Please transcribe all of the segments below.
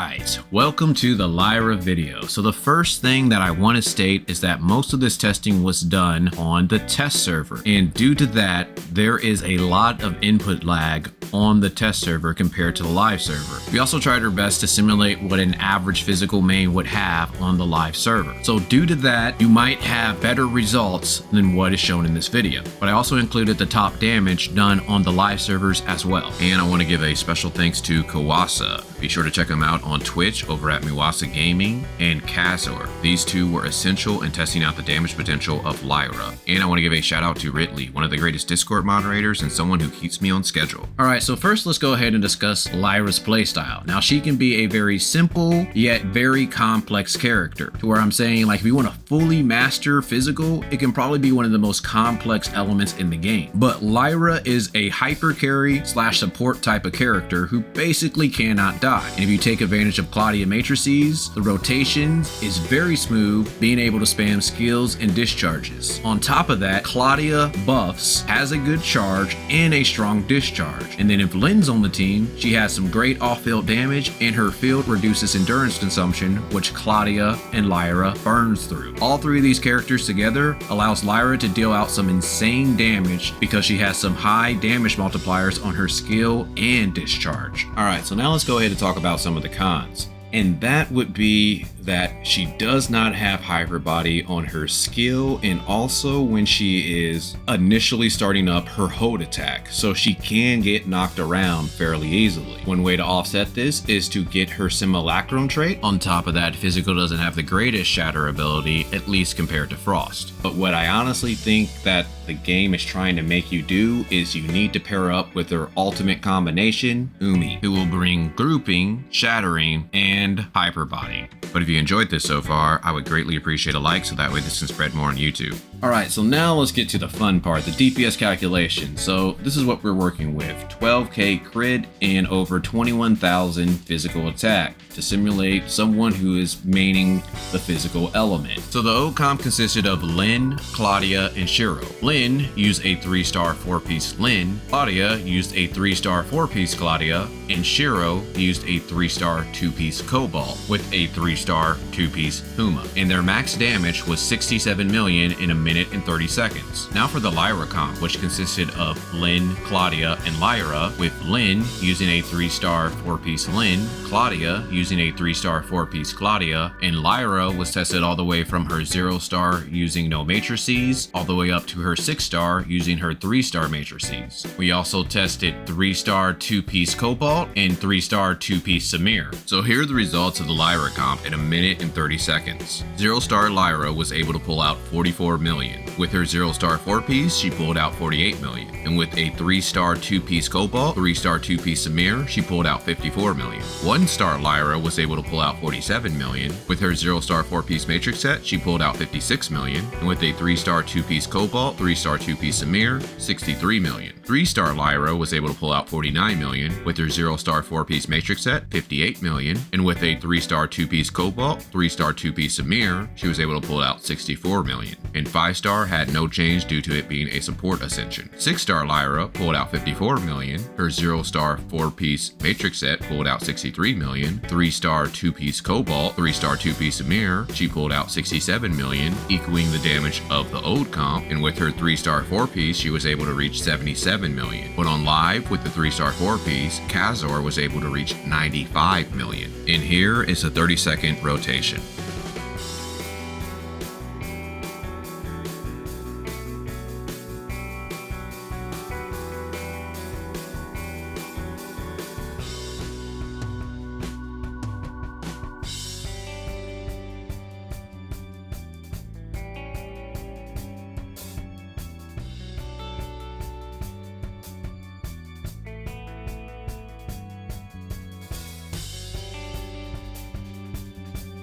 Alright, welcome to the Lyra video. So the first thing that I want to state is that most of this testing was done on the test server, and due to that there is a lot of input lag on the test server compared to the live server. We also tried our best to simulate what an average physical main would have on the live server. So due to that, you might have better results than what is shown in this video. But I also included the top damage done on the live servers as well. And I want to give a special thanks to Kawasa. Be sure to check them out on Twitch over at Kawasa Gaming and Kazor. These two were essential in testing out the damage potential of Lyra. And I want to give a shout out to Ridley, one of the greatest Discord moderators and someone who keeps me on schedule. Alright, so first let's go ahead and discuss Lyra's playstyle. Now she can be a very simple yet very complex character, to where I'm saying like if you want to fully master physical, it can probably be one of the most complex elements in the game. But Lyra is a hyper carry / support type of character who basically cannot die. And if you take advantage of Claudia matrices, the rotations is very smooth, being able to spam skills and discharges. On top of that, Claudia buffs, has a good charge and a strong discharge. And then if Lynn's on the team, she has some great off-field damage and her field reduces endurance consumption, which Claudia and Lyra burns through. All three of these characters together allows Lyra to deal out some insane damage because she has some high damage multipliers on her skill and discharge. Alright, so now let's go ahead and talk about some of the cons. And that would be that she does not have hyper body on her skill, and also when she is initially starting up her hold attack, so she can get knocked around fairly easily. One way to offset this is to get her simulacrum trait. On top of that, physical doesn't have the greatest shatter ability, at least compared to Frost. But what I honestly think that the game is trying to make you do is you need to pair up with her ultimate combination, Umi, who will bring grouping, shattering, and hyper body. But if you enjoyed this so far, I would greatly appreciate a like so that way this can spread more on YouTube. Alright, so now let's get to the fun part, the DPS calculation. So this is what we're working with: 12k crit and over 21,000 physical attack to simulate someone who is maining the physical element. So the old comp consisted of Lynn, Claudia, and Shiro. Lynn used a 3-star 4-piece Lynn, Claudia used a 3-star 4-piece Claudia, and Shiro used a 3-star 2-piece Cobalt with a 3-star 2-piece Huma. And their max damage was 67 million in a minute and 30 seconds. Now for the Lyra comp, which consisted of Lynn, Claudia, and Lyra, with Lynn using a 3-star 4-piece Lynn, Claudia using a 3-star 4-piece Claudia, and Lyra was tested all the way from her 0-star using no matrices, all the way up to her 6-star using her 3-star matrices. We also tested 3-star 2-piece Cobalt and 3-star 2-piece Samir. So here are the results of the Lyra comp in a minute and 30 seconds. 0-star Lyra was able to pull out 44 million. With her 0-star 4-piece, she pulled out 48 million. And with a 3-star 2-piece Cobalt, 3-star 2-piece Samir, she pulled out 54 million. 1-star Lyra was able to pull out 47 million. With her 0-star 4-piece matrix set, she pulled out 56 million. And with a 3-star 2-piece Cobalt, 3-star 2-piece Samir, 63 million. 3-star Lyra was able to pull out 49 million. With her 0-star 4-piece matrix set, 58 million. And with a 3-star 2-piece Cobalt, 3-star 2-piece Samir, she was able to pull out 64 million. And 5-star had no change due to it being a support ascension. 6-star Lyra pulled out 54 million. Her 0-star 4-piece matrix set pulled out 63 million. 3-star 2-piece Cobalt, 3-star 2-piece Samir, she pulled out 67 million, equaling the damage of the old comp. And with her 3-star 4-piece, she was able to reach 77 million. But on live with the 3-star 4-piece, Kazor was able to reach 95 million. And here is a 30-second rotation.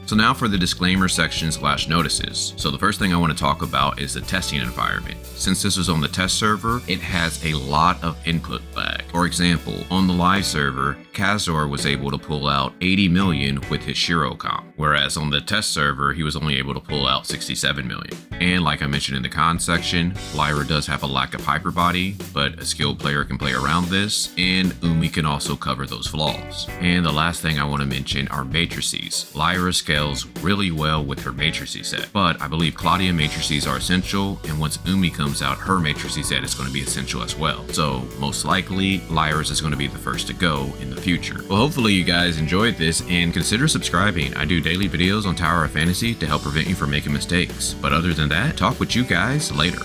So now for the disclaimer section / notices. So the first thing I want to talk about is the testing environment. Since this was on the test server, it has a lot of input lag. For example, on the live server, Kazor was able to pull out 80 million with his Shiro comp, whereas on the test server, he was only able to pull out 67 million. And like I mentioned in the con section, Lyra does have a lack of hyper body, but a skilled player can play around this, and Umi can also cover those flaws. And the last thing I want to mention are matrices. Lyra scales really well with her matrices set, but I believe Claudia matrices are essential, and once Umi comes out, her matrices set is going to be essential as well. So most likely, Lyra's is going to be the first to go in the future. Well, hopefully you guys enjoyed this, and consider subscribing. I do daily videos on Tower of Fantasy to help prevent you from making mistakes. But other than that, talk with you guys later.